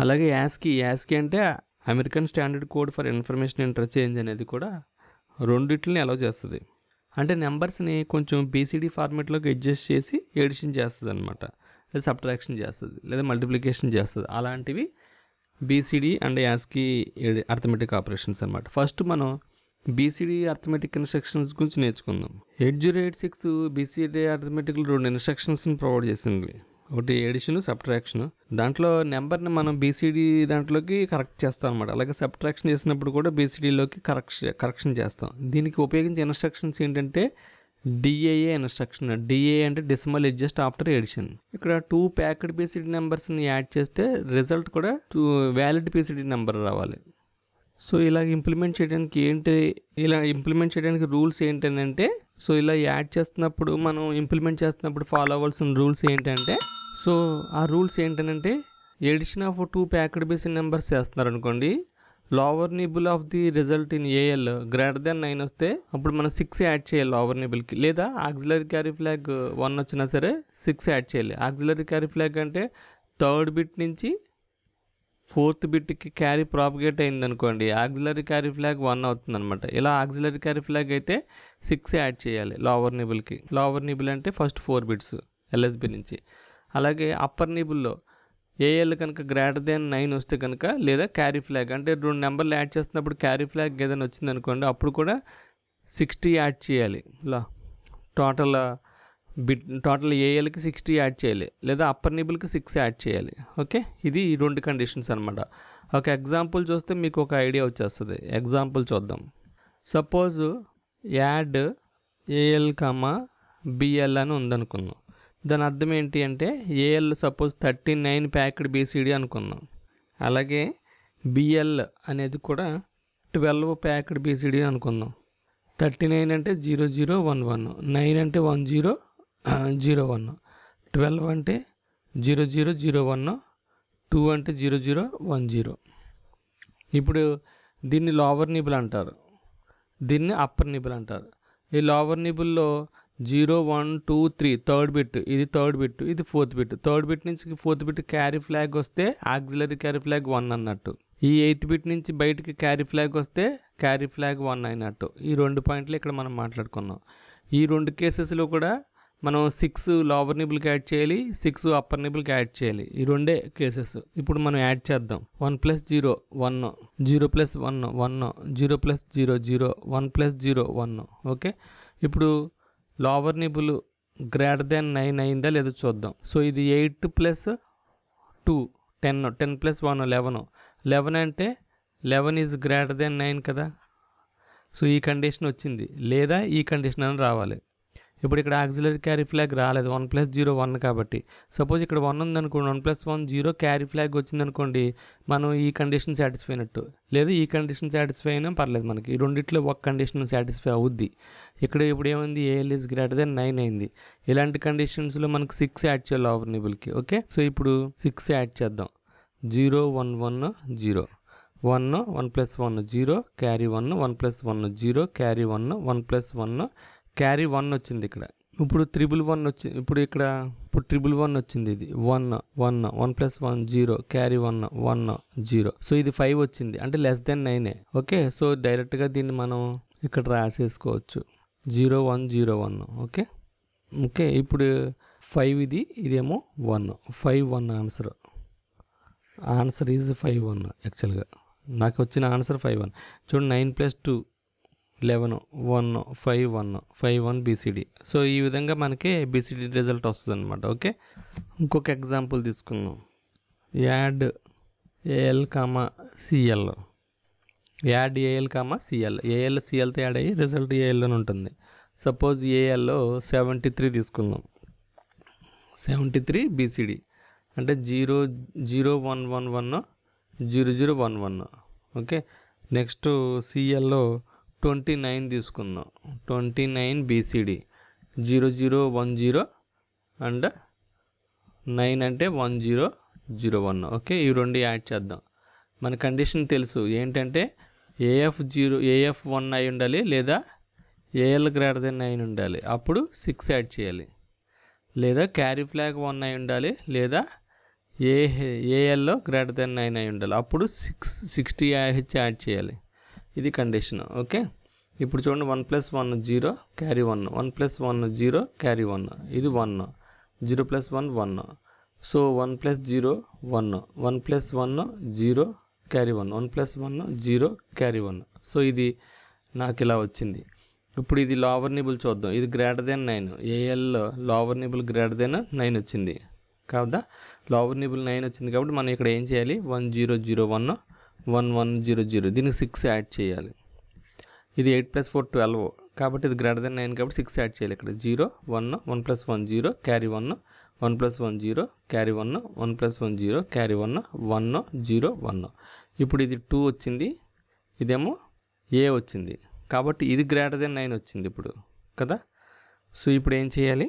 అలాగే యాస్కీ అంటే American standard code for information interchange అనేది కూడా రెండిట్లని అలౌ చేస్తుంది. అంటే నెంబర్స్ని కొంచెం బీసీడీ ఫార్మేట్లోకి అడ్జస్ట్ చేసి ఎడిషన్ చేస్తుంది అనమాట, లేదా సబ్ట్రాక్షన్ చేస్తుంది, లేదా మల్టిప్లికేషన్ చేస్తుంది. అలాంటివి BCD and ASCII arithmetic operations అనమాట. ఫస్ట్ మనం బీసీడీ అర్థమెటిక్ ఇన్స్ట్రక్షన్స్ గురించి నేర్చుకుందాం. 8086 బీసీడీ అర్థమెటిక్లో 2 ఇన్స్ట్రక్షన్స్ని ప్రొవైడ్ చేసింది. ఒకటి ఎడిషన్, సబ్ట్రాక్షన్. దాంట్లో నెంబర్ని మనం బీసీడీ దాంట్లోకి కరెక్ట్ చేస్తాం అనమాట. అలాగే సబ్ట్రాక్షన్ చేసినప్పుడు కూడా బీసీడీలోకి కరెక్షన్ చేస్తాం. దీనికి ఉపయోగించే ఇన్స్ట్రక్షన్స్ ఏంటంటే డిఏఏ ఇన్స్ట్రక్షన్. డిఏ అంటే డెసిమల్ అడ్జస్ట్ ఆఫ్టర్ ఎడిషన్. ఇక్కడ 2 ప్యాక్డ్ బీసీడీ నెంబర్స్ని యాడ్ చేస్తే రిజల్ట్ కూడా 2 వ్యాలిడ్ బీసీడీ నెంబర్ రావాలి. సో ఇలా ఇంప్లిమెంట్ చేయడానికి రూల్స్ ఏంటంటే, సో ఇలా యాడ్ చేస్తున్నప్పుడు మనం ఇంప్లిమెంట్ చేస్తున్నప్పుడు ఫాలో అవ్వాల్సిన రూల్స్ ఏంటంటే, సో ఆ రూల్స్ ఏంటంటే addition of 2 packed BCD numbers చేస్తున్నారు అనుకోండి, lower nibble of the result in AL greater then 9 వస్తే అప్పుడు మనం 6 యాడ్ చేయాలి లోవర్ నిబుల్కి. లేదా ఆక్సిలరీ క్యారీ ఫ్లాగ్ 1 వచ్చినా సరే 6 యాడ్ చేయాలి. ఆక్సిలరీ క్యారీ ఫ్లాగ్ అంటే 3rd బిట్ నుంచి 4th బిట్కి క్యారీ ప్రాపగేట్ అయింది అనుకోండి, ఆక్సిలరీ క్యారీ ఫ్లాగ్ 1 అవుతుంది అనమాట. ఇలా ఆక్సిలరీ క్యారీ ఫ్లాగ్ అయితే 6 యాడ్ చేయాలి లోవర్ నిబుల్కి. లోవర్ నిబుల్ అంటే ఫస్ట్ 4 బిట్స్ ఎల్ఎస్బి నుంచి. అలాగే అప్పర్ నిబుల్లో ఏఎల్ కనుక గ్రేటర్ దెన్ 9 వస్తే కనుక, లేదా క్యారీ ఫ్లాగ్ అంటే 2 నెంబర్లు యాడ్ చేస్తున్నప్పుడు క్యారీ ఫ్లాగ్ ఏదైనా వచ్చింది అనుకోండి, అప్పుడు కూడా 60 యాడ్ చేయాలి. ఇలా టోటల్ ఏఎల్కి 60 యాడ్ చేయాలి, లేదా అప్పర్ నిబుల్కి 6 యాడ్ చేయాలి. ఓకే, ఇది ఈ 2 కండిషన్స్ అనమాట. ఒక ఎగ్జాంపుల్ చూస్తే మీకు ఒక ఐడియా వచ్చేస్తుంది. ఎగ్జాంపుల్ చూద్దాం. సపోజ్ యాడ్ ఏఎల్ బిఎల్ అని ఉందనుకున్నాం. దాని అర్థం ఏంటి అంటే ఏఎల్ సపోజ్ 39 ప్యాక్డ్ బీసీడీ అనుకుందాం. అలాగే బిఎల్ అనేది కూడా 12 ప్యాక్డ్ బీసీడీ అనుకుందాం. 39 అంటే 0011, 9 అంటే 1001, 12 అంటే 0001, 2 అంటే 0010. ఇప్పుడు దీన్ని లోవర్ నిబుల్ అంటారు, దీన్ని అప్పర్ నిబుల్ అంటారు. ఈ లోవర్ నిబుల్లో 0 1 2 3 3rd బిట్, ఇది 3rd బిట్, ఇది 4th బిట్. 3rd బిట్ నుంచి 4th బిట్ క్యారీ ఫ్లాగ్ వస్తే ఆక్సిలరీ క్యారీ ఫ్లాగ్ 1 అన్నట్టు. ఈ 8th బిట్ నుంచి బయటికి క్యారీ ఫ్లాగ్ వస్తే క్యారీ ఫ్లాగ్ 1 అయినట్టు. ఈ 2 పాయింట్లు ఇక్కడ మనం మాట్లాడుకున్నాం. ఈ 2 కేసెస్లో కూడా మనం 6 లోవర్ నిబుల్కి యాడ్ చేయాలి, 6 అప్పర్ నిబుల్కి యాడ్ చేయాలి. ఈ 2 కేసెస్. ఇప్పుడు మనం యాడ్ చేద్దాం. 1 + 0 1, 0 + 1 1, 0 + 0 0, 1 + 0 1. ఓకే, ఇప్పుడు లోవర్ నిబుల్ గ్రేటర్ దెన్ 9 అయిందా లేదో చూద్దాం. సో ఇది 8 + 2 10, 10 + 1 11. 11 అంటే 11 ఈజ్ గ్రేటర్ దెన్ 9 కదా. సో ఈ కండిషన్ వచ్చింది, లేదా ఈ కండిషన్ అని రావాలి. ఇప్పుడు ఇక్కడ ఆక్సిలరీ క్యారీ ఫ్లాగ్ రాలేదు, 1 + 0 1 కాబట్టి. సపోజ్ ఇక్కడ 1 ఉందనుకోండి, 1 + 1 0 క్యారీ ఫ్లాగ్ వచ్చిందనుకోండి, మనం ఈ కండిషన్ సాటిస్ఫై అయినట్టు. లేదా ఈ కండిషన్ సాటిస్ఫై అయినా పర్లేదు, మనకి ఈ రెండిట్లో ఒక కండిషన్ సాటిస్ఫై అవుద్ది. ఇక్కడ ఇప్పుడు ఏమైంది, ఏఎల్ ఈజ్ గ్రేటర్ దెన్ 9 అయింది. ఇలాంటి కండిషన్స్లో మనకు 6 యాడ్ చేయాలి లోవర్ నిబుల్కి. ఓకే, సో ఇప్పుడు 6 యాడ్ చేద్దాం. 0 1 1 0, 1 1 + 1 0 క్యారీ 1, 1 + 1 0 క్యారీ 1, 1 + 1 క్యారీ 1 వచ్చింది ఇక్కడ. ఇప్పుడు 111 వచ్చింది. ఇప్పుడు 111 వచ్చింది. ఇది 1 1 1 + 1 0 క్యారీ 1 1 0. సో ఇది 5 వచ్చింది, అంటే లెస్ దెన్ 9. ఓకే, సో డైరెక్ట్గా దీన్ని మనం ఇక్కడ రాసేసుకోవచ్చు, 0 1 0 1. ఓకే ఓకే ఇప్పుడు 5 ఇదేమో 1, 5 1 ఆన్సర్ ఈజ్ 5 1. యాక్చువల్గా నాకు వచ్చిన ఆన్సర్ 5 1. చూడండి, 9 + 2 11 1 5 1 5 1 బీసీడీ. సో ఈ విధంగా మనకి బీసీడీ రిజల్ట్ వస్తుంది అనమాట. ఓకే, ఇంకొక ఎగ్జాంపుల్ తీసుకుందాం. Add AL CL. Add AL CL. AL సిఎల్తో యాడ్ అయ్యి రిజల్ట్ ఏఎల్ అని ఉంటుంది. సపోజ్ ఏఎల్లో 73 తీసుకుందాం. 73 బీసీడీ అంటే 0 0 1 1 1 0 0 1 1. ఓకే, నెక్స్ట్ సిఎల్లో 29 తీసుకుందాం. 29 బీసీడీ 0 0 1 0 అండ్ 9 అంటే 1 0 0 1. ఓకే, ఈ 2 యాడ్ చేద్దాం. మన కండిషన్ తెలుసు ఏంటంటే ఏఎఫ్ 1 అయి ఉండాలి, లేదా ఏఎల్ గ్రేటర్ దెన్ 9 ఉండాలి, అప్పుడు 6 యాడ్ చేయాలి. లేదా క్యారీ ఫ్లాగ్ 1 అయి ఉండాలి, లేదా ఏఎల్లో గ్రేటర్ దెన్ 9 అయి ఉండాలి. అప్పుడు 60 యాడ్ చేయాలి. ఇది కండిషన్. ఓకే, ఇప్పుడు చూడండి 1 + 1 0 క్యారీ 1, 1 + 1 0 క్యారీ 1, ఇది 1, 0 + 1 1. So 1 + 0 1, 1 + 1 0 carry 1, 1 + 1 0 carry 1. సో ఇది నాకు ఇలా వచ్చింది. ఇప్పుడు ఇది లోవర్ నిబుల్ చూద్దాం. ఇది గ్రేటర్ దెన్ 9, ఏఎల్లో లోవర్ నిబుల్ గ్రేటర్ దెన్ 9 వచ్చింది కాదా. లోవర్ నిబుల్ 9 వచ్చింది కాబట్టి మనం ఇక్కడ ఏం చేయాలి, 1 0 0 1 1 1 0 0, దీనికి 6 యాడ్ చేయాలి. ఇది 8 + 4 12 కాబట్టి ఇది గ్రేటర్ దెన్ 9 కాబట్టి 6 యాడ్ చేయాలి. ఇక్కడ 0 1 1 + 1 0 క్యారీ 1, 1 + 1 0 క్యారీ 1, 1 + 1 0 క్యారీ 1 1 0 1. ఇప్పుడు ఇది 2 వచ్చింది, ఇదేమో ఏ వచ్చింది కాబట్టి ఇది గ్రేటర్ దెన్ 9 వచ్చింది ఇప్పుడు కదా. సో ఇప్పుడు ఏం చేయాలి,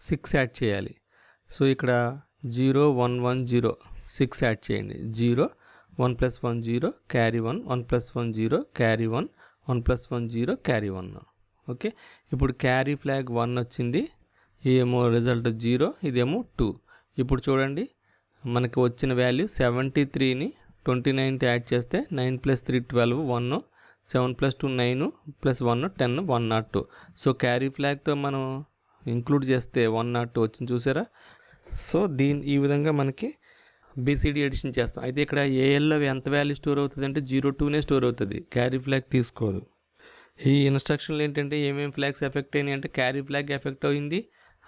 6 యాడ్ చేయాలి. సో ఇక్కడ 0 1 1 0 6 యాడ్ చేయండి. 0 1 + 1 0 క్యారీ 1, 1 + 1 0 క్యారీ 1, 1 + 1 0 క్యారీ 1. ఓకే, ఇప్పుడు క్యారీ ఫ్లాగ్ 1 వచ్చింది, ఇదేమో రిజల్ట్ 0, ఇదేమో 2. ఇప్పుడు చూడండి మనకి వచ్చిన వాల్యూ 73ని 29తో యాడ్ చేస్తే 9 + 3 12 1, 7 + 2 9 + 1 10 102. సో క్యారీ ఫ్లాగ్తో మనం ఇంక్లూడ్ చేస్తే 102 వచ్చింది చూసారా. సో ఈ విధంగా మనకి బీసీడీ ఎడిషన్ చేస్తాం. అయితే ఇక్కడ ఏఎల్లో ఎంత వాల్యూ స్టోర్ అవుతుంది అంటే 02నే స్టోర్ అవుతుంది, క్యారీ ఫ్లాగ్ తీసుకోదు. ఈ ఇన్స్ట్రక్షన్లు ఏంటంటే ఏమేమి ఫ్లాగ్స్ ఎఫెక్ట్ అయినాయి అంటే క్యారీ ఫ్లాగ్ ఎఫెక్ట్ అయింది,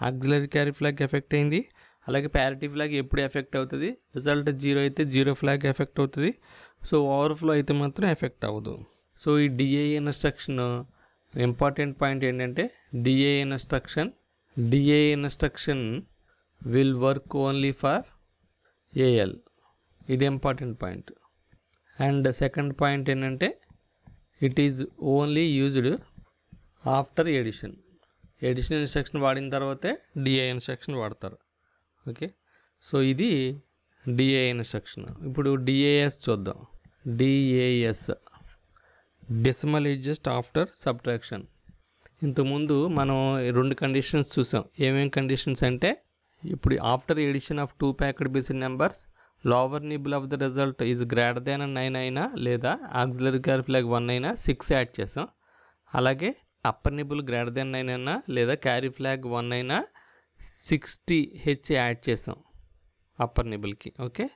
ఆక్సిలరీ క్యారీ ఫ్లాగ్ ఎఫెక్ట్ అయింది, అలాగే ప్యారిటీ ఫ్లాగ్ ఎప్పుడు ఎఫెక్ట్ అవుతుంది, రిజల్ట్ 0 అయితే 0 ఫ్లాగ్ ఎఫెక్ట్ అవుతుంది. సో ఓవర్ఫ్లో అయితే మాత్రం ఎఫెక్ట్ అవ్వదు. సో ఈ డిఏ ఇన్స్ట్రక్షన్ ఇంపార్టెంట్ పాయింట్ ఏంటంటే DA instruction will work only for AL, ఇది important point. And second point ఏంటంటే it is only used after addition instruction వాడిన తర్వాతే డిఏ ఇన్స్ట్రక్షన్ వాడతారు. ఓకే, సో ఇది డిఏ ఇన్స్ట్రక్షన్. ఇప్పుడు డిఏఎస్ చూద్దాం. DAS decimal is just after subtraction. ఇంతకుముందు మనం 2 కండిషన్స్ చూసాం. ఏమేమి కండిషన్స్ అంటే ఇప్పుడు after addition of 2 packed BCD numbers lower nibble of the result is greater than 9 అయినా లేదా ఆక్సిలరీ క్యారీ ఫ్లాగ్ 1 అయినా 6 యాడ్ చేసాం. అలాగే అప్పర్ నిబుల్ గ్రేటర్ దాన్ 9 అయినా లేదా క్యారీ ఫ్లాగ్ 1 అయినా 60H యాడ్ చేసాం అప్పర్ నిబుల్కి. ఓకే,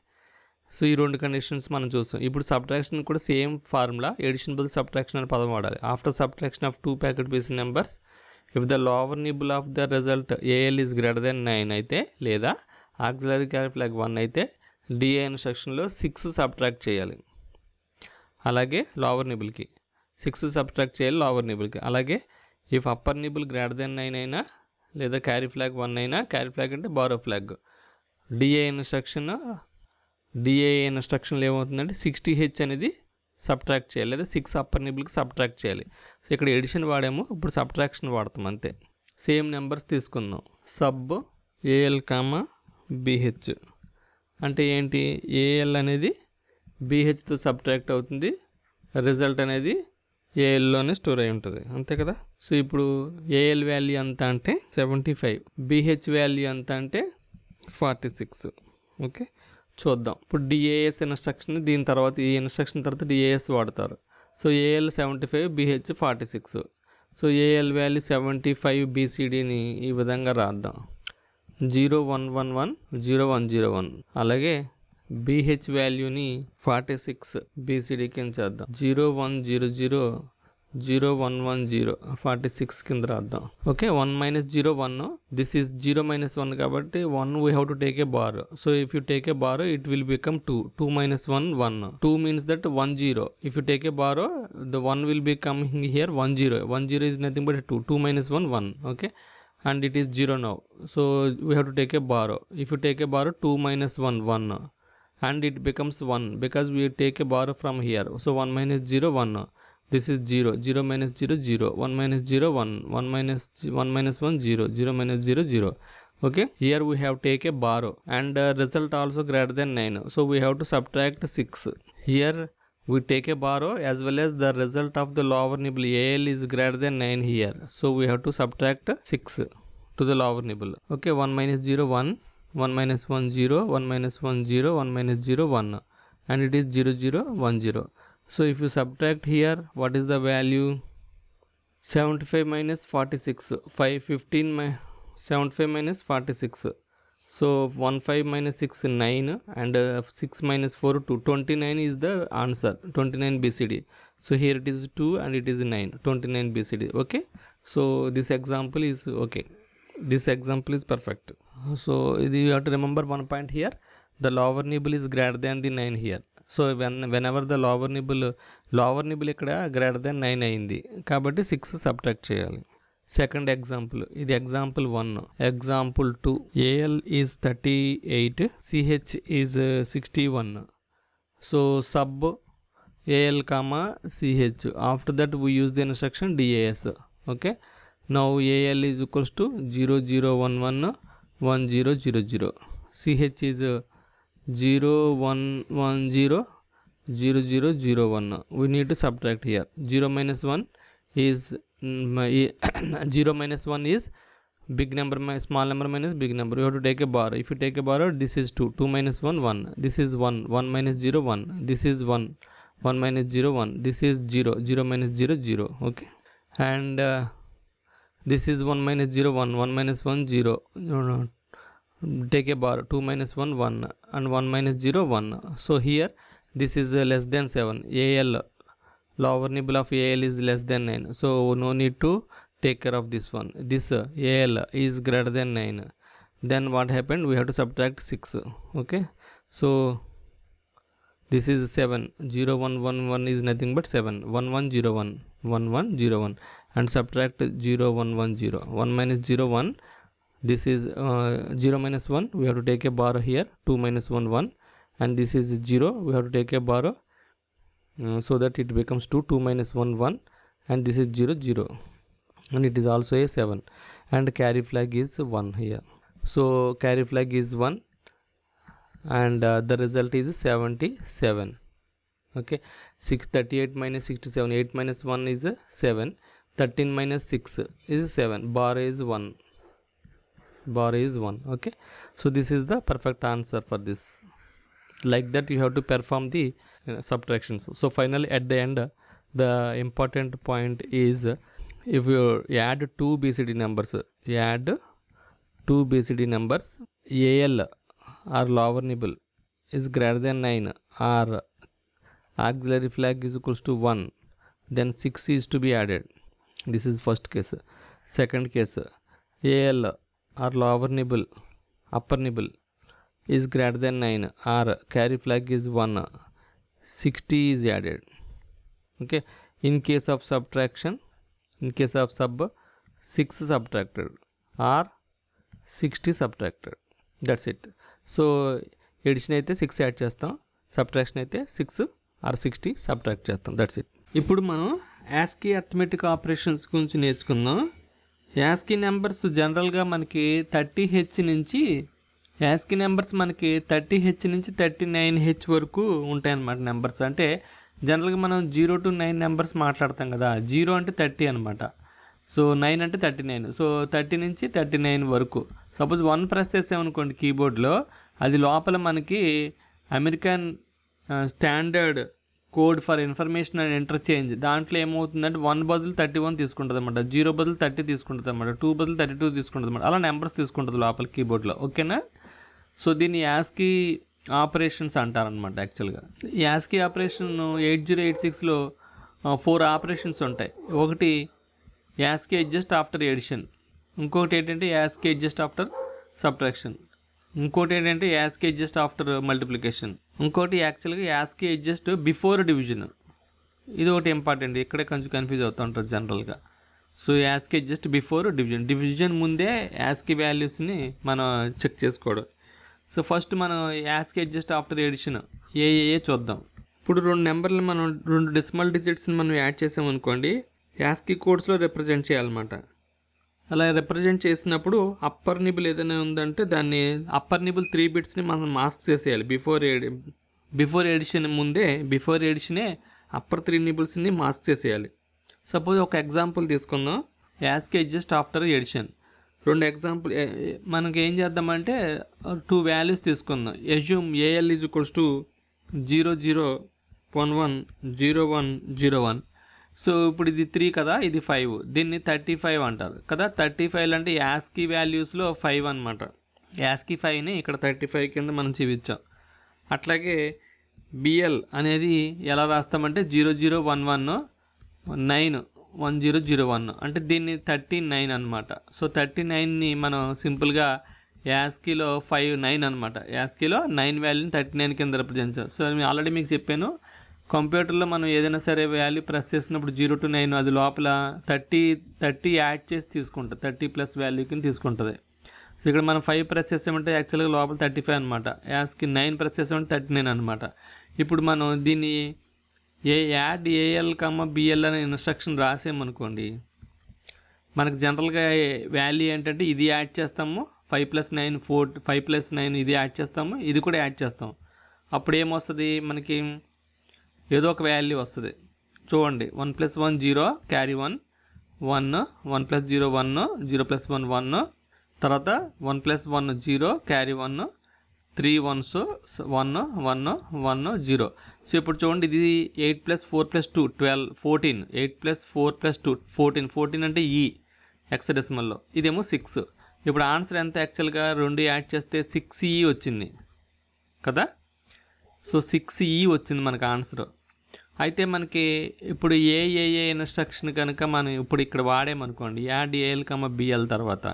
సో ఈ 2 కండిషన్స్ మనం చూస్తాం. ఇప్పుడు సబ్ట్రాక్షన్ కూడా సేమ్ ఫార్ములా, ఎడిషన్ బదులు సబ్ట్రాక్షన్ అనే పదం వాడాలి. After subtraction of 2 packed BCD numbers if the lower nibble of the result AL is greater then 9 అయితే లేదా ఆక్సిలరీ క్యారీ ఫ్లాగ్ 1 అయితే డిఏ ఇన్స్ట్రక్షన్లో 6 సబ్ట్రాక్ట్ చేయాలి. అలాగే లోవర్ నిబుల్కి 6 సబ్ట్రాక్ట్ చేయాలి లోవర్ నిబుల్కి. అలాగే if upper nibble greater then 9 అయినా లేదా క్యారీ ఫ్లాగ్ 1 అయినా, క్యారీ ఫ్లాగ్ అంటే బారో ఫ్లాగ్, డిఏ ఇన్స్ట్రక్షన్లో ఏమవుతుందంటే 60H అనేది సబ్ట్రాక్ట్ చేయాలి లేదా 6 అప్పర్ నిబుల్కి సబ్ట్రాక్ట్ చేయాలి. సో ఇక్కడ ఎడిషన్ వాడాము, ఇప్పుడు సబ్ట్రాక్షన్ వాడతాం అంతే. సేమ్ నెంబర్స్ తీసుకుందాం. సబ్ ఏఎల్ కామా బిహెచ్ అంటే ఏంటి, ఏఎల్ అనేది బిహెచ్తో సబ్ట్రాక్ట్ అవుతుంది, రిజల్ట్ అనేది ఏఎల్లోనే స్టోర్ అయి ఉంటుంది అంతే కదా. సో ఇప్పుడు ఏఎల్ వాల్యూ ఎంత అంటే 75, బిహెచ్ వాల్యూ ఎంత అంటే 46. ఓకే, చూద్దాం. ఇప్పుడు డిఏఎస్ ఇన్స్ట్రక్షన్ దీని తర్వాత ఈ ఇన్స్ట్రక్షన్ తర్వాత డిఏఎస్ వాడతారు. So AL 75, BH 46. So AL value 75 బీసీడీని ఈ విధంగా రాద్దాం. 0 1 1 1 0 1 0 1. అలాగే బిహెచ్ వాల్యూని 46 బీసీడీ కింద చేద్దాం. 0 1 0 0 0 1 1 0 46 కింద రాద్దాం. ఓకే, 1 - 0 1, దిస్ ఈజ్ 0 - 1 కాబట్టి 1 we have to take a bar. So if you take a bar it will become 2. 2 - 1 1. 2 means that 1 0. If you take a borrow the 1 will be coming here 1 0. 1 0 is nothing but 2. 2 - 1 1. Okay, and it is 0 now. So we have to take a borrow. If you take a borrow 2 - 1 1 and it becomes 1 because we take a borrow from here. So 1 - 0 1. This is 0. 0 - 0 0. 1 - 0 1. 1 - 1 0. 0 - 0 0. Okay, here we have take a borrow and result also greater than 9. So we have to subtract 6. Here we take a borrow as well as the result of the lower nibble AL is greater than 9 here. So we have to subtract 6 to the lower nibble. Okay, 1 - 0 1. 1 minus 1 0, 1 minus 1 0, 1 minus 0 1, and it is 0 0 1 0. So if you subtract here, what is the value? 75 minus 46, 515 75 minus 46. So 1 5 minus 6 9, and 6 minus 4 2. 29 is the answer, 29 BCD. So here it is 2 and it is 9, 29 BCD. Okay, so this example is okay, this example is perfect. So you have to remember one point here, the lower nibble is greater than the 9 here. So whenever the lower nibble ikkada greater than 9 ayindi kabatti 6 subtract cheyali. Second example, ఇది example 1. Example 2, AL is 38, CH is 61. So sub AL comma CH, after that we use the instruction DAS. Okay, now AL is equals to 0 0 1 1 1 0 0 0, CH is 0 1 1 0 0 0 0 1. We need to subtract here. 0 minus 1 is 0 minus 1 is big number minus small number minus big number. You have to take a bar. If you take a bar, this is 2, 2 minus 1 1, this is 1, 1 minus 0 1, this is 1, 1 minus 0 1, this is 0, 0 minus 0 0. Okay, and this is 1 minus 0 1, 1 minus 1 0. No, take a bar, 2 minus 1 1, and 1 minus 0 1. So here this is less than 7. AL, lower nibble of AL is less than 9, so no need to take care of this one. This AL is greater than 9. Then what happened? We have to subtract 6. Okay, so this is 7, 0 1 1 1 is nothing but 7, 1 1 0 1, 1 1 0 1, and subtract 0 1 1 0, 1 minus 0 1, this is 0 minus 1, we have to take a bar here, 2 minus 1 1, and this is 0, we have to take a bar so that it becomes 2, 2 minus 1 1, and this is 0 0, and it is also a 7, and carry flag is 1 here. So carry flag is 1, and the result is 77. Okay, 638 minus 67, 8 minus 1 is 7, 13 minus 6 is 7, bar is 1, bar is 1. Okay, so this is the perfect answer for this. Like that you have to perform the subtractions. So finally at the end, the important point is, if you add two BCD numbers, AL or lower nibble is greater than 9, or auxiliary flag is equals to 1, then 6 is to be added. This is first case. Second case, AL or lower nibble, upper nibble is greater than 9, or carry flag is 1, 60 is added. Okay, in case of subtraction, in case of sub, 6 subtracted or 60 subtracted. That's it. So addition అయితే 6 add చేస్తాం, subtraction అయితే 6 or 60 subtract చేస్తాం. That's it. ఇప్పుడు మనం ASCII arithmetic operations గురించి నేర్చుకుందాం. ASCII numbers జనరల్గా మనకి 30H నుంచి, యాస్కీ నెంబర్స్ మనకి 30H నుంచి 39H వరకు ఉంటాయన్నమాట నెంబర్స్. అంటే జనరల్గా మనం 0 to 9 నెంబర్స్ మాట్లాడతాం కదా. 0 అంటే 30 అనమాట, సో 9 అంటే 39, సో 30 నుంచి 39 వరకు. సపోజ్ 1 ప్రెస్ చేసామనుకోండి కీబోర్డ్లో, అది లోపల మనకి American standard code for information and interchange, దాంట్లో ఏమవుతుందంటే 1 బదులు 31 తీసుకుంటుంది అనమాట, 0 బదులు 30 తీసుకుంటుంది అనమాట, 2 బదులు 32 తీసుకుంటుంది అనమాట. అలా నెంబర్స్ తీసుకుంటుంది లోపల కీబోర్డ్లో. ఓకేనా? సో దీన్ని యాస్కీ ఆపరేషన్స్ అంటారనమాట. యాక్చువల్గా యాస్కీ ఆపరేషన్ 8086లో 4 ఆపరేషన్స్ ఉంటాయి. ఒకటి యాస్కీ అడ్జస్ట్ ఆఫ్టర్ ఎడిషన్, ఇంకొకటి ఏంటంటే యాస్కీ అడ్జస్ట్ ఆఫ్టర్ సబ్ట్రాక్షన్, ఇంకోటి ఏంటంటే యాస్కీ అడ్జస్ట్ ఆఫ్టర్ మల్టిప్లికేషన్, ఇంకోటి యాక్చువల్గా యాస్కీ అడ్జస్ట్ బిఫోర్ డివిజన్. ఇది ఒకటి ఇంపార్టెంట్, ఇక్కడే కొంచెం కన్ఫ్యూజ్ అవుతూ ఉంటుంది జనరల్గా. So ASCII adjust before division, division ముందే యాస్కీ వాల్యూస్ని మనం చెక్ చేసుకోవడం. సో ఫస్ట్ మనం యాస్కీ అడ్జస్ట్ ఆఫ్టర్ ఎడిషన్ ఏ చూద్దాం. ఇప్పుడు 2 నెంబర్లు మనం 2 డెసిమల్ డిజిట్స్ని మనం యాడ్ చేసామనుకోండి, యాస్కీ కోడ్స్లో రిప్రజెంట్ చేయాలన్నమాట. అలా రిప్రజెంట్ చేసినప్పుడు అప్పర్ నిబుల్ ఏదైనా ఉందంటే దాన్ని అప్పర్ నిబుల్ 3 బిట్స్ని మనం మాస్క్ చేసేయాలి. బిఫోర్ ఎడిషన్ ముందే, బిఫోర్ ఎడిషనే అప్పర్ 3 నిబుల్స్ని మాస్క్ చేసేయాలి. సపోజ్ ఒక ఎగ్జాంపుల్ తీసుకుందాం. యాస్కీ అడ్జస్ట్ ఆఫ్టర్ ఎడిషన్ రెండు ఎగ్జాంపుల్ మనకి ఏం చేద్దామంటే 2 వాల్యూస్ తీసుకుందాం. Assume AL is equals to 0 0 1 1 0 1 0 1. So ఇప్పుడు ఇది 3 కదా, ఇది 5. దీన్ని 35 అంటారు కదా. 35 అంటే యాస్కీ వాల్యూస్లో 5 అనమాట. యాస్కీ 5ని ఇక్కడ 35 కింద మనం చూపించాం. అట్లాగే BL అనేది ఎలా రాస్తామంటే 0 0 1 1 9 1 0 0 1 అంటే దీన్ని 39 అనమాట. సో 39ని మనం సింపుల్గా యాస్కీలో 5 9 అనమాట. యాస్కీలో 9 వాల్యూని 39 కింద రిప్రజెంట్ చేస్తాం. సో నేను ఆల్రెడీ మీకు చెప్పాను, కంప్యూటర్లో మనం ఏదైనా సరే వాల్యూ ప్రెస్ చేసినప్పుడు 0 to 9 అది లోపల 30 యాడ్ చేసి తీసుకుంటుంది, 30 ప్లస్ వాల్యూ కింద తీసుకుంటుంది. సో ఇక్కడ మనం 5 ప్రెస్ చేసామంటే యాక్చువల్గా లోపల 35 అనమాట. యాస్కి 9 ప్రెస్ చేసామంటే 39 అనమాట. ఇప్పుడు మనం దీన్ని యాడ్ AL, BL అనే ఇన్స్ట్రక్షన్ రాసామనుకోండి, మనకు జనరల్గా వాల్యూ ఏంటంటే ఇది యాడ్ చేస్తాము, 5 + 9 4, 5 + 9 ఇది యాడ్ చేస్తాము, ఇది కూడా యాడ్ చేస్తాం. అప్పుడు ఏమొస్తుంది, మనకి ఏదో ఒక వాల్యూ వస్తుంది. చూడండి, 1 + 1 0 క్యారీ 1 1 1 + 0 1 0 + 1 1, తర్వాత 1 + 1 0 క్యారీ 1 3 1s 1 1 1 0. సో ఇప్పుడు చూడండి, ఇది 8 + 4 + 2 12 14, 8 + 4 + 2 14. 14 అంటే ఈ హెక్సాడెసిమల్లో, ఇదేమో 6. ఇప్పుడు ఆన్సర్ ఎంత, యాక్చువల్గా 2 యాడ్ చేస్తే 6E వచ్చింది కదా. సో 6E వచ్చింది మనకు ఆన్సర్. అయితే మనకి ఇప్పుడు ఏ ఇన్స్ట్రక్షన్ కనుక మనం ఇప్పుడు ఇక్కడ వాడేమనుకోండి, యాడ్ AL, BL తర్వాత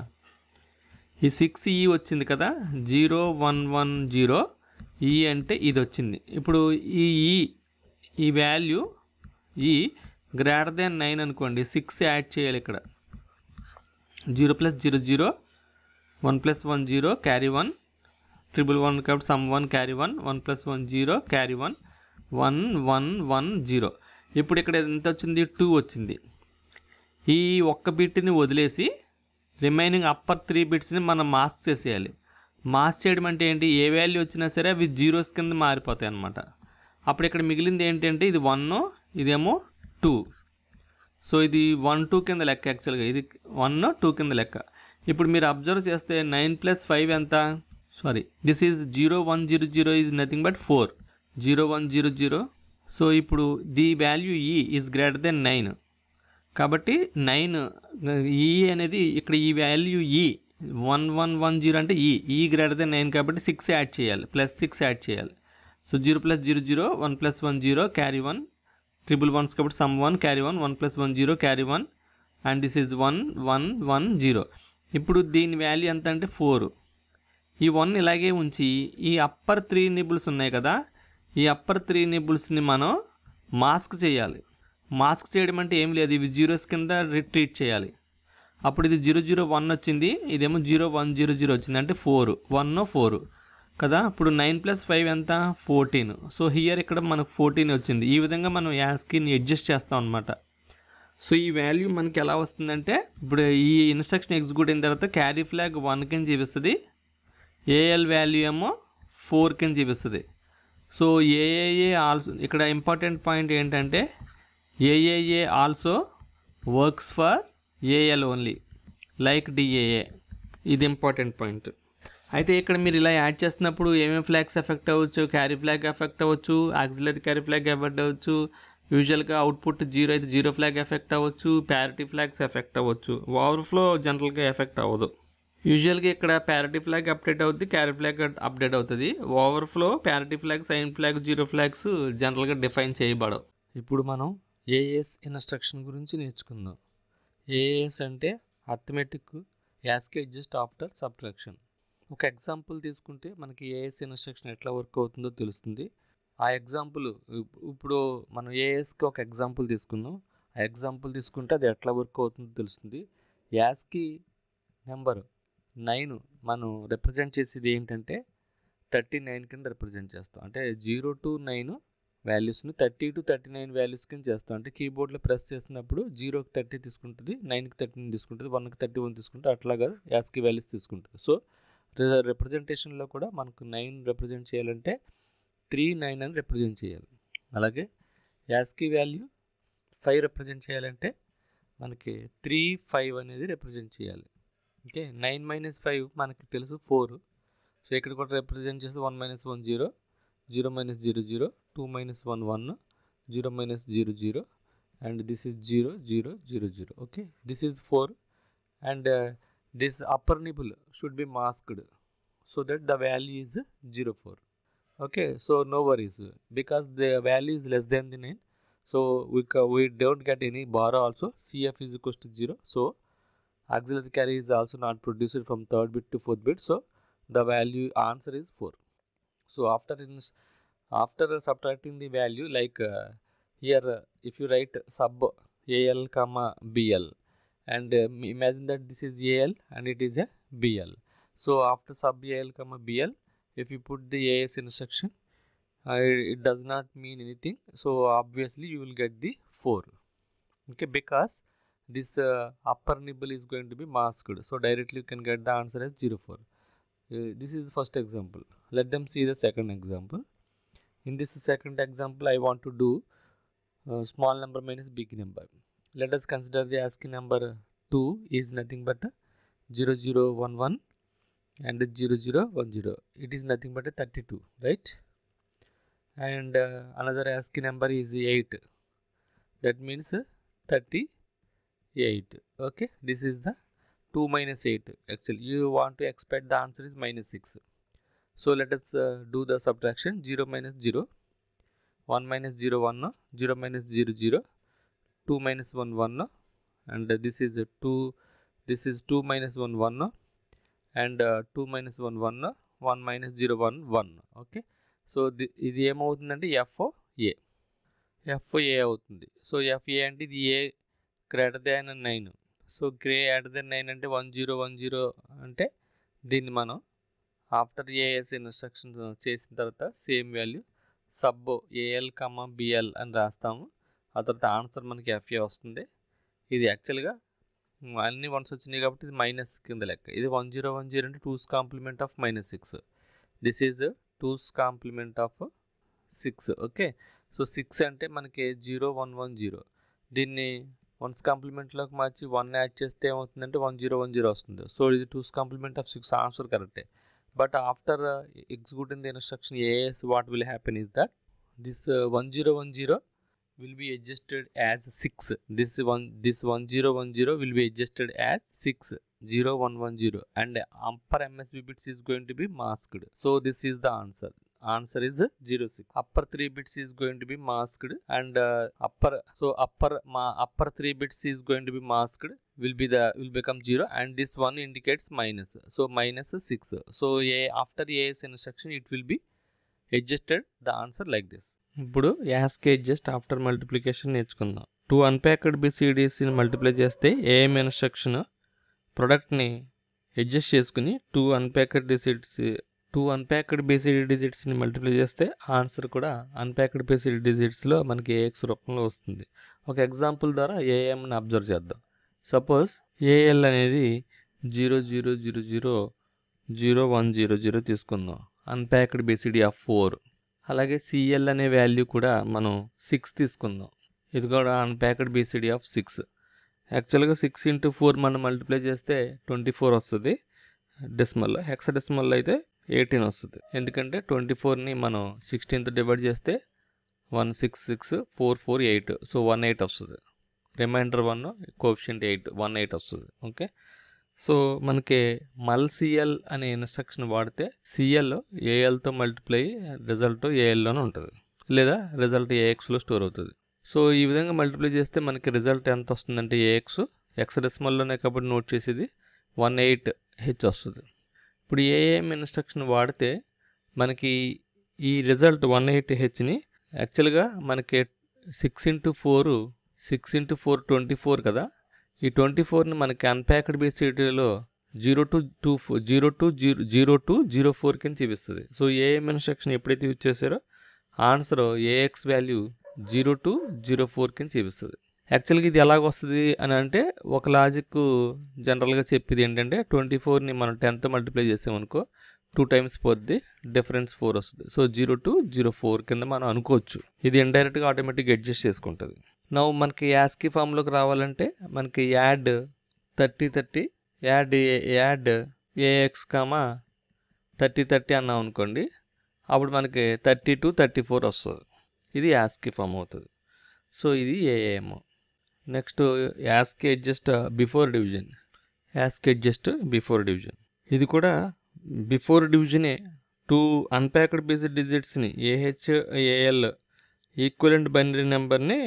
ఈ 6E వచ్చింది కదా, 0 1 1 0 E అంటే ఇది వచ్చింది. ఇప్పుడు ఈ వాల్యూ E > 9 అనుకోండి, 6 యాడ్ చేయాలి ఇక్కడ. 0 + 0 0 1 + 1 0 క్యారీ 1 1 కాబట్టి సమ్ 1 క్యారీ 1 1 + 1 0 క్యారీ 1 1 1 1 0. ఇప్పుడు ఇక్కడ ఎంత వచ్చింది, 2 వచ్చింది. ఈ ఒక్క బిట్ని వదిలేసి రిమైనింగ్ అప్పర్ 3 బిట్స్ని మనం మాస్క్ చేసేయాలి. మాస్క్ చేయడం అంటే ఏంటి, ఏ వాల్యూ వచ్చినా సరే అవి జీరోస్ కింద మారిపోతాయి అన్నమాట. అప్పుడు ఇక్కడ మిగిలింది ఏంటంటే ఇది 1, ఇదేమో 2. సో ఇది 1 2 కింద లెక్క, యాక్చువల్గా ఇది 1 2 కింద లెక్క. ఇప్పుడు మీరు అబ్జర్వ్ చేస్తే 9 + 5 ఎంత, sorry this is 0 1 0 0 is nothing but 4 0 1 0 0. So ఇప్పుడు ది వాల్యూ E ఈజ్ > 9 కాబట్టి 9 E అనేది ఇక్కడ ఈ వాల్యూ E 1 1 1 0 అంటే E > 9 కాబట్టి 6 యాడ్ చేయాలి, +6 యాడ్ చేయాలి. సో 0 + 0 0 1 + 1 0 క్యారీ 1 1 కాబట్టి some 1 carry 1 1 + 1 0 carry 1 and this is 1 1 1 0. ఇప్పుడు దీని వాల్యూ ఎంత అంటే 4. ఈ 1 ఇలాగే ఉంచి ఈ అప్పర్ 3 నిబుల్స్ ఉన్నాయి కదా, ఈ అప్పర్ 3 నిబుల్స్ని మనం మాస్క్ చేయాలి. మాస్క్ చేయడం అంటే ఏం లేదు, ఇవి జీరోస్ కింద ట్రీట్ చేయాలి. అప్పుడు ఇది 0 0 1 వచ్చింది, ఇదేమో 0 1 0 0 వచ్చింది, అంటే 4 1 4 కదా. ఇప్పుడు 9 + 5 ఎంత, 14. సో హియర్ ఇక్కడ మనకు 14 వచ్చింది. ఈ విధంగా మనం యాస్కీని అడ్జస్ట్ చేస్తాం అనమాట. సో ఈ వాల్యూ మనకి ఎలా వస్తుందంటే, ఇప్పుడు ఈ ఇన్స్ట్రక్షన్ ఎగ్జిక్యూట్ అయిన తర్వాత క్యారీ ఫ్లాగ్ 1 కింద చూపిస్తుంది, AL వాల్యూ ఏమో 4 కింద చూపిస్తుంది. సో AAA ఆల్సో, ఇక్కడ ఇంపార్టెంట్ పాయింట్ ఏంటంటే AAA also works for AL only like DAA. ఇది ఇంపార్టెంట్ పాయింట్. అయితే ఇక్కడ మీరు ఇలా యాడ్ చేస్తున్నప్పుడు ఏమేమి ఫ్లాగ్స్ ఎఫెక్ట్ అవ్వచ్చు, క్యారీ ఫ్లాగ్ ఎఫెక్ట్ అవ్వచ్చు, ఆక్సిలరీ క్యారీ ఫ్లాగ్ ఎఫెక్ట్ అవ్వచ్చు, యూజువల్గా అవుట్పుట్ 0 అయితే 0 ఫ్లాగ్ ఎఫెక్ట్ అవ్వచ్చు, ప్యారిటీ ఫ్లాగ్స్ ఎఫెక్ట్ అవ్వచ్చు. ఓవర్ఫ్లో జనరల్గా ఎఫెక్ట్ అవ్వదు. యూజువల్గా ఇక్కడ ప్యారిటీ ఫ్లాగ్ అప్డేట్ అవుతుంది, క్యారీ ఫ్లాగ్ అప్డేట్ అవుతుంది. Overflow parity flag, sign flag, 0 flags జనరల్గా డిఫైన్ చేయబడవు. ఇప్పుడు మనం AAS ఇన్స్ట్రక్షన్ గురించి నేర్చుకుందాం. AAS అంటే arithmetic ASCII adjust after subtraction. ఒక ఎగ్జాంపుల్ తీసుకుంటే మనకి AAS ఇన్స్ట్రక్షన్ ఎట్లా వర్క్ అవుతుందో తెలుస్తుంది. ఆ ఎగ్జాంపుల్ ఇప్పుడు మనం AASకి ఒక ఎగ్జాంపుల్ తీసుకుందాం. ఆ ఎగ్జాంపుల్ తీసుకుంటే అది ఎట్లా వర్క్ అవుతుందో తెలుస్తుంది. యాస్కీ నెంబర్ 9 మనం రిప్రజెంట్ చేసేది ఏంటంటే 39 కింద రిప్రజెంట్ చేస్తాం. అంటే 0 to 9 వాల్యూస్ని 30 to 39 వాల్యూస్ కింద చేస్తాం. అంటే కీబోర్డ్లో ప్రెస్ చేసినప్పుడు 0కి 30 తీసుకుంటుంది, 9కి 13 తీసుకుంటుంది, 1కి 31 తీసుకుంటుంది, అట్లాగా యాస్కీ వాల్యూస్ తీసుకుంటుంది. సో రిప్రజెంటేషన్లో కూడా మనకు 9 రిప్రజెంట్ చేయాలంటే 3 9 అని రిప్రజెంట్ చేయాలి. అలాగే యాస్కీ వాల్యూ 5 రిప్రజెంట్ చేయాలంటే మనకి 3 5 అనేది రిప్రజెంట్ చేయాలి. ఓకే 9 మైనస్ 5 మనకి తెలుసు 4. సో ఇక్కడ కూడా రిప్రజెంట్ చేస్తే 1 minus 1 0, 0 minus 0 0, 2 minus 1 1, 0 minus 0 0, and this is 0 0 0 0. Okay, this is 4, and this upper nibble should be masked so that the value is 0 4. Okay, so no worries because the value is less than the 9, so we don't get any bar also. CF is equals to 0, so auxiliary carry is also not produced from third bit to fourth bit, so the value answer is 4. So after subtracting the value, like here if you write sub AL comma BL, and imagine that this is AL and it is a BL. So after sub AL comma BL, if you put the AS instruction, it does not mean anything, so obviously you will get the 4. Okay, because this upper nibble is going to be masked, so directly you can get the answer as 0 4. This is the first example. Let them see the second example. In this second example, I want to do small number minus big number. Let us consider the ASCII number 2 is nothing but 0 0 1 1 and 0 0 1 0. It is nothing but 32, right? And another ASCII number is 8. That means 38. Okay, this is the 2 minus 8. Actually, you want to expect the answer is minus 6. So let us do the subtraction. 0 minus 0, 1 minus 0 1, 0 minus 0 0, 2 minus 1 1, and this is 2. This is 2 minus 1 1, and 2 minus 1 1, 1 minus 0 1 1. Okay, so ఇది ఏమవుతుందంటే FA. FA అవుతుంది. So FA అంటే ఇది A greater than 9. So greater than 9 అంటే 1 0 1 0 అంటే దీన్ని మనం after AS instructions చేసిన తర్వాత సేమ్ వాల్యూ సబ్ AL కమా BL అని రాస్తాము. ఆ తర్వాత ఆన్సర్ మనకి FA వస్తుంది. ఇది యాక్చువల్గా అన్ని వన్స్ వచ్చినాయి కాబట్టి ఇది మైనస్ కింద లెక్క. ఇది 1 0 1 0 అంటే 2's complement of minus 6. This is 2's complement of 6. Okay, so 6 అంటే మనకి 0 1 1 0. దీన్ని వన్స్ కాంప్లిమెంట్లోకి మార్చి 1 యాడ్ చేస్తే ఏమవుతుందంటే 1 0 1 0 వస్తుంది. సో ఇది 2's కాంప్లిమెంట్ ఆఫ్ 6 ఆన్సర్ కరెక్టే. But after executing the instruction AS, what will happen is that this 1 0 1 0 will be adjusted as 6. This 1 0 1 0 will be adjusted as 6 0 1 1 0, and upper MSB bits is going to be masked. So this is the answer. Answer is 0 6. Upper 3 bits is going to be masked, and upper 3 bits is going to be masked will become 0, and this one indicates minus, so minus 6. So after AS instruction it will be adjusted the answer like this. ఇప్పుడు యాస్కి adjust after multiplication నేర్చుకుందాం. 2 unpacked BCDస్ని multiply చేస్తే AM instruction ప్రొడక్ట్ని adjust చేసుకుని 2 unpacked BCD డిజిట్స్ని multiply చేస్తే answer కూడా unpacked BCD డిజిట్స్లో మనకి AX రూపంలో వస్తుంది. ఒక ఎగ్జాంపుల్ ద్వారా AMని అబ్జర్వ్ చేద్దాం. సపోజ్ AL అనేది 0 0 0 0 0 1 0 0 తీసుకుందాం. Unpacked BCD of 4. అలాగే CL అనే వాల్యూ కూడా మనం 6 తీసుకుందాం. ఇది కూడా అన్ప్యాక్డ్ BCD ఆఫ్ 6. యాక్చువల్గా 6 into 4 మనం మల్టిప్లై చేస్తే 24 వస్తుంది డెసిమల్లో. హెక్సాడెసిమల్లో అయితే 18 వస్తుంది. ఎందుకంటే 24ని మనం 16తో డివైడ్ చేస్తే 166 4 4 8, సో 18 వస్తుంది. రిమైండర్ 1, కోఎఫిషియంట్ 8, 18 వస్తుంది. ఓకే, సో మనకి CL అనే ఇన్స్ట్రక్షన్ వాడితే CL ALతో మల్టిప్లై రిజల్ట్ ALలోనే ఉంటుంది, లేదా రిజల్ట్ AXలో స్టోర్ అవుతుంది. సో ఈ విధంగా మల్టిప్లై చేస్తే మనకి రిజల్ట్ ఎంత వస్తుందంటే AX హెక్సాడెసిమల్లోనే కాబట్టి నోట్ చేసేది 18H వస్తుంది. ఇప్పుడు AM ఇన్స్ట్రక్షన్ వాడితే మనకి ఈ రిజల్ట్ 18Hని యాక్చువల్గా మనకి 6 into 4 24 కదా. ఈ 24ని మనకి అన్ప్యాక్డ్ BCDలో 0 to 04 కింద చూపిస్తుంది. సో AM ఇన్స్ట్రక్షన్ ఎప్పుడైతే యూజ్ చేశారో ఆన్సర్ AX వాల్యూ 0 to 04 కింద చూపిస్తుంది. యాక్చువల్గా ఇది ఎలాగ వస్తుంది అని అంటే ఒక లాజిక్ జనరల్గా చెప్పేది ఏంటంటే 24ని మనం 10తో మల్టిప్లై చేసామనుకో 2 times పోద్ది, డిఫరెన్స్ 4 వస్తుంది. సో 0 to 04 కింద మనం అనుకోవచ్చు. ఇది ఇండైరెక్ట్గా ఆటోమేటిక్గా అడ్జస్ట్ చేసుకుంటుంది. మనకి యాస్కీ ఫామ్లోకి రావాలంటే మనకి యాడ్ 30 30 యాడ్ ఏఎక్స్ కామా 30 అన్నాం అనుకోండి, అప్పుడు మనకి 32 34 వస్తుంది. ఇది యాస్కీ ఫామ్ అవుతుంది. సో ఇది AM. Next ASCII adjust before division. ఇది కూడా బిఫోర్ డివిజనే. 2 అన్ప్యాక్డ్ బేసిక్ డిజిట్స్ని ఏహెచ్ ఏఎల్ ఈక్వలెంట్ బైనరీ నెంబర్ని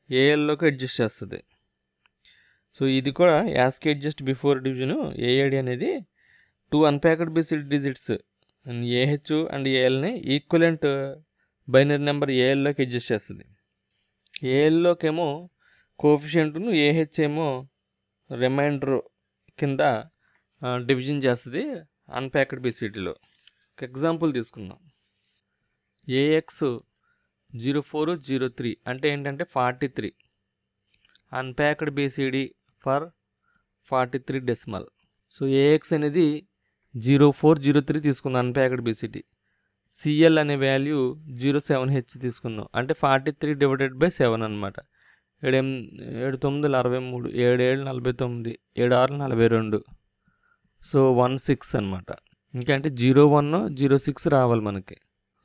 ఏఎల్లోకి అడ్జస్ట్ చేస్తుంది. సో ఇది కూడా ASCII adjust before division. AAD అనేది 2 unpacked basic digits AH and ఏఎల్ని ఈక్వలెంట్ బైనరీ నెంబర్ ఏఎల్లోకి అడ్జస్ట్ చేస్తుంది. ఏఎల్లోకేమో కోఎఫిషియంట్ను, ఏహెచ్ ఏమో రిమైండర్ కింద డివిజన్ చేస్తుంది అన్ప్యాక్డ్ బీసీడీలో. ఒక ఎగ్జాంపుల్ తీసుకుందాం. ఏఎక్స్ 0403 అంటే ఏంటంటే 43 unpacked BCD for 43 decimal. So AX అనేది 0403 తీసుకుందాం అన్ప్యాక్డ్ బీసీడీ. సిఎల్ అనే వాల్యూ 07H తీసుకుందాం, అంటే 43 డివైడెడ్ బై 7 అనమాట. 7 9 63, 7 7 49, 7 6 42. సో 16 అనమాట. ఇంకంటే 01 06 రావాలి మనకి.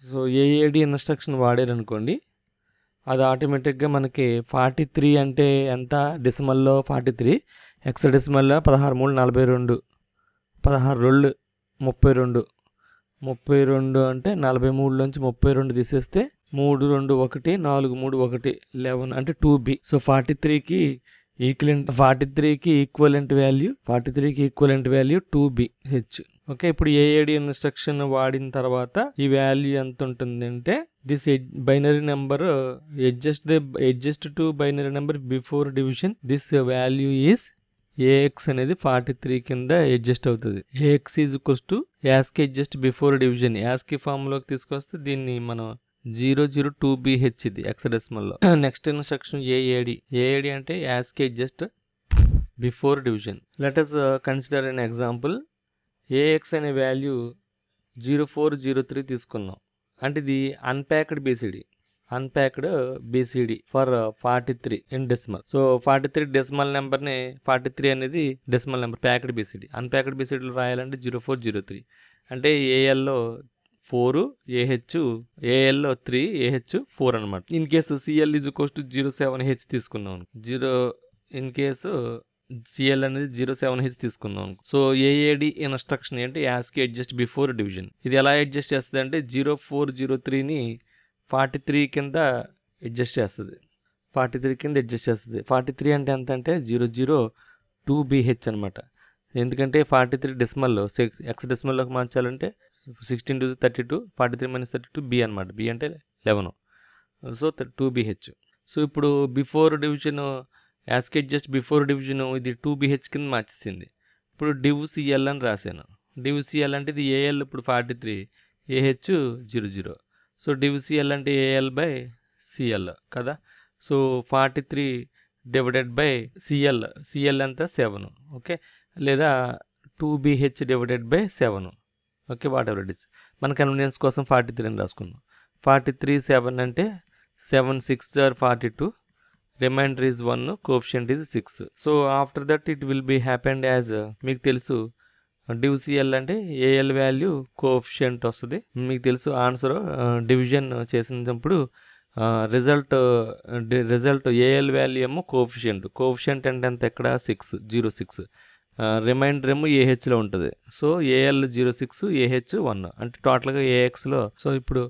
సో ఏఏడి ఇన్స్ట్రక్షన్ వాడారనుకోండి, అది ఆటోమేటిక్గా మనకి 43 అంటే ఎంత డెసిమల్లో 43, ఎక్స్ డెసిమల్లో 16 3 42, 16 2 32 అంటే 43లోంచి 32 తీసేస్తే 3 2 1 4 3 1 11 అంటే 2B. సో 43కి ఈక్వలెంట్ వాల్యూ 2BH. ఓకే, ఇప్పుడు ఏఏడి ఇన్స్ట్రక్షన్ వాడిన తర్వాత ఈ వాల్యూ ఎంత ఉంటుంది అంటే this binary number adjust to binary number before division. This value is AX అనేది 43 కింద అడ్జస్ట్ అవుతుంది. AX is equals to ASCII adjust before division. ASCII ఫామ్లోకి తీసుకొస్తే దీన్ని మనం 002BH ఇది హెక్సాడెసిమల్లో. నెక్స్ట్ ఇన్స్ట్రక్షన్ ఏఏడి అంటే ASCII adjust before division. Let us consider an example. AX అనే వాల్యూ 0403 తీసుకున్నాం, అంటే ఇది unpacked BCD for 43 in decimal. So 43 decimal నెంబర్ని 43 అనేది decimal number packed BCD. Unpacked బీసీడీలో రాయాలంటే 0403 అంటే ఏఎల్లో 4, ఏఎల్లో 3, ఏహెచ్ 4 అనమాట. In case CL is equals to 07H తీసుకున్నాం. ఇన్ కేసు సిఎల్ అనేది 07H తీసుకుందాం. సో ఏఏడి ఇన్స్ట్రక్షన్ ఏంటి? ASCII adjust before division. ఇది ఎలా అడ్జస్ట్ చేస్తుంది అంటే 0403ని 43 కింద అడ్జస్ట్ చేస్తుంది. 43 అంటే ఎంత అంటే 002BH అనమాట. ఎందుకంటే 43 డెసిమల్లో ఎక్స్ డెసిమల్లోకి మార్చాలంటే 16 to 32, 43 - 32 B అనమాట. B అంటే 11. So 2BH. సో ఇప్పుడు before division ASCII adjust before division ఇది 2BH కింద మార్చేసింది. ఇప్పుడు డివ్ సిఎల్ అని రాశాను. డివ్ సిఎల్ అంటే ఇది ఏఎల్ ఇప్పుడు 43, ఏహెచ్ 00. సో డివ్ సిఎల్ అంటే ఏఎల్ బై సిఎల్ కదా. సో 43 డివైడెడ్ బై సిఎల్ అంతా 7. ఓకే, లేదా 2BH divided by 7. Okay, what ever it is. మన కన్వీనియన్స్ కోసం 43 అని రాసుకుందాం. 43 7 అంటే 7 6 are 42, remainder is 1, coefficient is 6. So after that it will be happened as మీకు తెలుసు డివ్ సిఎల్ అంటే ఏఎల్ వాల్యూ కోఎఫిషియంట్ వస్తుంది. మీకు తెలుసు ఆన్సర్ డివిజన్ చేసినప్పుడు రిజల్ట్ ఏఎల్ వాల్యూ ఏమో కోఎఫిషియంట్ అంటే ఎంత ఎక్కడ 06. రిమైండర్ ఏమో ఏహెచ్లో ఉంటుంది. సో ఏఎల్ 06, ఏహెచ్ 1 అంటే టోటల్గా ఏఎక్స్లో. సో ఇప్పుడు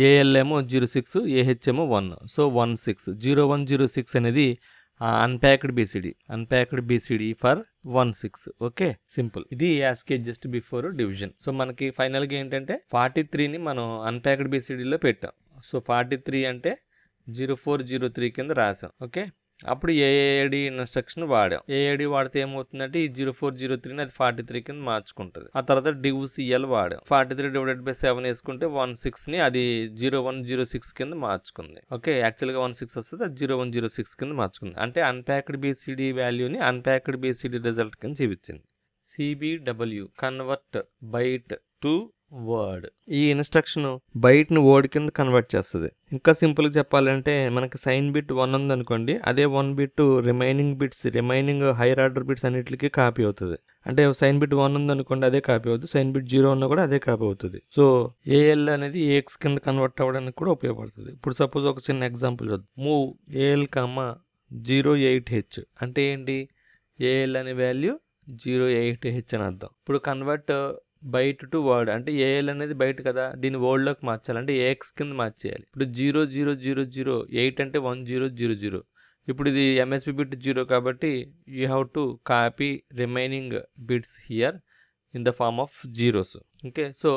ఏఎల్ ఏమో 06, ఏహెచ్ ఏమో 1. సో 16 0106 అనేది unpacked BCD for 16. Okay, simple. ఇది ASCII adjust before division. So మనకి ఫైనల్గా ఏంటంటే 43ని మనం అన్ప్యాక్డ్ బీసీడీలో పెట్టాం. సో 43 అంటే 0403 కింద రాసాం. ఓకే, అప్పుడు ఏఏడి ఇన్స్ట్రక్షన్ వాడాం. ఏఏడి వాడితే ఏమవుతుందంటే ఈ 0403ని అది 43 కింద మార్చుకుంటుంది. ఆ తర్వాత డివ్ సిఎల్ వాడాం. 43 డివైడెడ్ బై 7 వేసుకుంటే 16ని అది 0106 కింద మార్చుకుంది. ఓకే, యాక్చువల్గా 16 వస్తుంది, అది 0106 కింద మార్చుకుంది. అంటే అన్ప్యాక్డ్ బీసీడీ వాల్యూని అన్ప్యాక్డ్ బీసీడీ రిజల్ట్ కింద చూపించింది. CBW convert byte to word. ఈ ఇన్స్ట్రక్షన్ బైట్ని వర్డ్ కింద కన్వర్ట్ చేస్తుంది. ఇంకా సింపుల్గా చెప్పాలంటే మనకి సైన్ బిట్ 1 ఉందనుకోండి, అదే 1 bit remaining hire order bits అన్నిటికీ కాపీ అవుతుంది. అంటే సైన్ బిట్ 1 ఉందనుకోండి, అదే కాపీ అవుతుంది. సైన్ బిట్ 0 ఉన్నా కూడా అదే కాపీ అవుతుంది. సో ఏఎల్ అనేది ఏఎక్స్ కింద కన్వర్ట్ అవ్వడానికి కూడా ఉపయోగపడుతుంది. ఇప్పుడు సపోజ్ ఒక చిన్న ఎగ్జాంపుల్ చూద్దాం. మూవ్ ఏఎల్ 08H అంటే ఏంటి? ఏఎల్ అనే వాల్యూ 08H అని అర్థం. ఇప్పుడు కన్వర్ట్ బైట్ టు వర్డ్ అంటే ఏఎల్ అనేది బైట్ కదా, దీన్ని వర్డ్లోకి మార్చాలి అంటే ఏఎక్స్ కింద మార్చేయాలి. ఇప్పుడు 00008 అంటే 1000. ఇప్పుడు ఇది ఎంఎస్పి బిట్ 0 కాబట్టి you have to copy remaining bits here in the form of zeros. Okay, so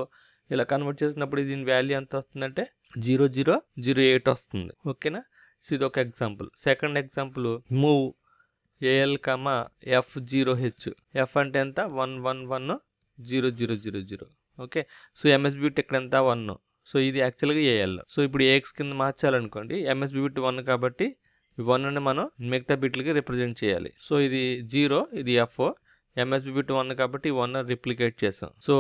ఇలా కన్వర్ట్ చేసినప్పుడు దీని వాల్యూ ఎంత వస్తుందంటే 0008 వస్తుంది. ఓకేనా? సో ఇది ఒక example. Second example, move AL F0H. F అంటే ఎంత? 1110000. ఓకే, సో ఎంఎస్బి బిట్ ఇక్కడ ఎంత? 1. సో ఇది యాక్చువల్గా ఏఎల్. సో ఇప్పుడు ఏఎక్స్ కింద మార్చాలనుకోండి, ఎంఎస్బి బిట్ 1 కాబట్టి ఈ 1ని మనం మిగతా బిట్లకి రిప్రజెంట్ చేయాలి. సో ఇది 0, ఇది ఎఫ్. ఎంఎస్బి బిట్ 1 కాబట్టి 1 రిప్లికేట్ చేసాం. సో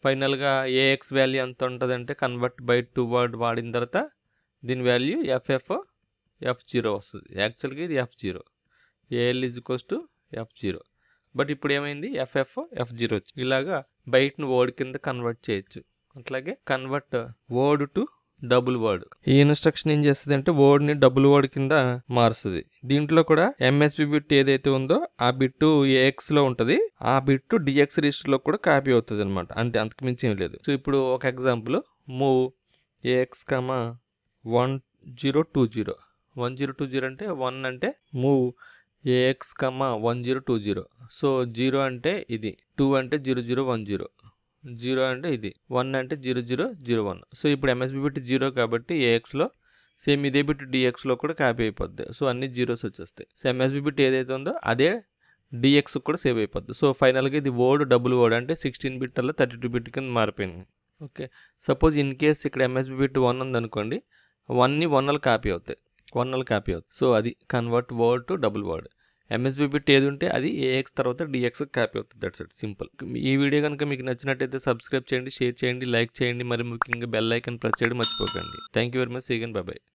ఫైనల్గా ఏఎక్స్ వాల్యూ ఎంత ఉంటుందంటే కన్వర్ట్ బైట్ టు వర్డ్ వాడిన తర్వాత దీని వాల్యూ F0 వస్తుంది. యాక్చువల్గా ఇది F0. AL F0. బట్ ఇప్పుడు ఏమైంది? F0 వచ్చింది. ఇలాగా బైట్ను వర్డ్ కింద కన్వర్ట్ చేయొచ్చు. అట్లాగే convert word to double word. ఈ ఇన్స్ట్రక్షన్ ఏం చేస్తుంది అంటే వర్డ్ని డబుల్ వర్డ్ కింద మారుస్తుంది. దీంట్లో కూడా ఎంఎస్పి బిట్ ఏదైతే ఉందో ఆ బిట్ ఏఎక్స్లో ఉంటుంది, ఆ బిట్ డిఎక్స్ రిజిస్టర్లో కూడా కాపీ అవుతుంది అనమాట. అంతే, అంతకు మించి ఏం లేదు. సో ఇప్పుడు ఒక ఎగ్జాంపుల్, మూవ్ ఏఎక్స్ 1020. 1020 అంటే 1 అంటే మూవ్ ఏఎక్స్ 1020. సో 0 అంటే ఇది, 2 అంటే 0010, 0 అంటే ఇది, 1 అంటే 0001. సో ఇప్పుడు ఎంఎస్బి బిట్ 0 కాబట్టి ఏఎక్స్లో సేమ్ ఇదే బిట్ డిఎక్స్లో కూడా కాపీ అయిపోద్ది. సో అన్ని జీరోస్ వచ్చేస్తాయి. సో ఎంఎస్బి బిట్ ఏదైతే ఉందో అదే డిఎక్స్ కూడా సేవ్ అయిపోద్ది. సో ఫైనల్గా ఇది వర్డ్ డబుల్ వర్డ్ అంటే 16 బిట్ అలా 32 బిట్ కింద మారిపోయింది. ఓకే, సపోజ్ ఇన్ కేస్ ఇక్కడ ఎంఎస్బి బిట్ 1 ఉందనుకోండి, 1ని 1 కాపీ అవుతాయి. సో అది convert word to double word. MSB bit ఏది ఉంటే అది ఏఎక్స్ తర్వాత డిఎక్స్ కాపీ అవుతుంది. That's it, simple. ఈ వీడియో కనుక మీకు నచ్చినట్టయితే సబ్స్క్రైబ్ చేయండి, షేర్ చేయండి, లైక్ చేయండి, మరి ముఖ్యంగా బెల్ ఐకాన్ ప్రెస్ చేయడం మర్చిపోకండి. Thank you very much. See you again. Bye by.